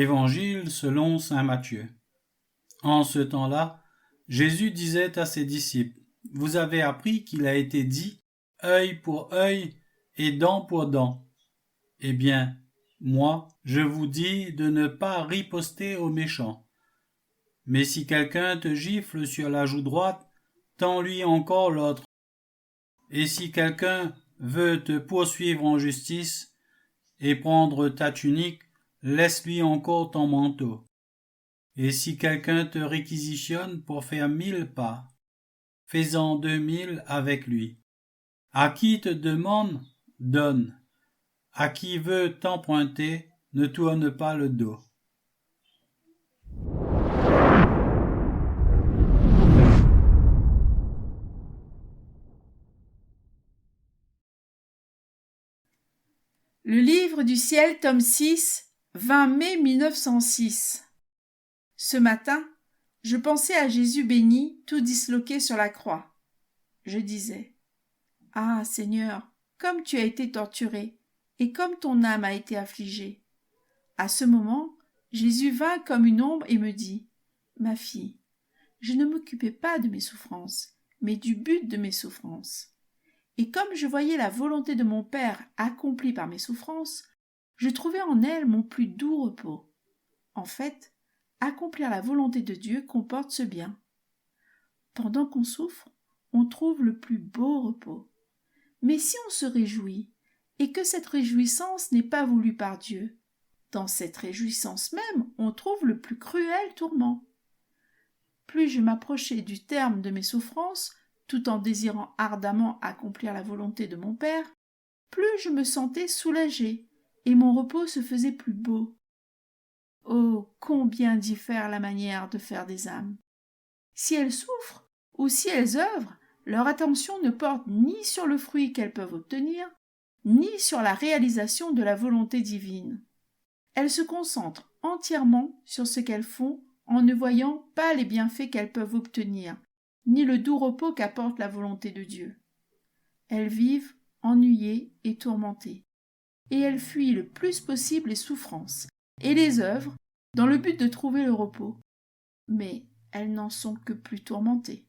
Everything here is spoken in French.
Évangile selon saint Matthieu. En ce temps-là, Jésus disait à ses disciples, « Vous avez appris qu'il a été dit « œil pour œil et dent pour dent ». Eh bien, moi, je vous dis de ne pas riposter aux méchants. Mais si quelqu'un te gifle sur la joue droite, tends-lui encore l'autre. Et si quelqu'un veut te poursuivre en justice et prendre ta tunique, laisse-lui encore ton manteau. Et si quelqu'un te réquisitionne pour faire 1000 pas, fais-en 2000 avec lui. À qui te demande, donne. À qui veut t'emprunter, ne tourne pas le dos. Le livre du ciel, tome 6, 20 mai 1906. Ce matin, je pensais à Jésus béni, tout disloqué sur la croix. Je disais, « Ah, Seigneur, comme tu as été torturé, et comme ton âme a été affligée. » À ce moment, Jésus vint comme une ombre et me dit, « Ma fille, je ne m'occupais pas de mes souffrances, mais du but de mes souffrances. Et comme je voyais la volonté de mon Père accomplie par mes souffrances, je trouvais en elle mon plus doux repos. En fait, accomplir la volonté de Dieu comporte ce bien. Pendant qu'on souffre, on trouve le plus beau repos. Mais si on se réjouit, et que cette réjouissance n'est pas voulue par Dieu, dans cette réjouissance même, on trouve le plus cruel tourment. Plus je m'approchais du terme de mes souffrances, tout en désirant ardemment accomplir la volonté de mon Père, plus je me sentais soulagée, et mon repos se faisait plus beau. Oh, combien diffère la manière de faire des âmes! Si elles souffrent, ou si elles œuvrent, leur attention ne porte ni sur le fruit qu'elles peuvent obtenir, ni sur la réalisation de la volonté divine. Elles se concentrent entièrement sur ce qu'elles font en ne voyant pas les bienfaits qu'elles peuvent obtenir, ni le doux repos qu'apporte la volonté de Dieu. Elles vivent ennuyées et tourmentées, et elles fuient le plus possible les souffrances et les œuvres dans le but de trouver le repos. Mais elles n'en sont que plus tourmentées.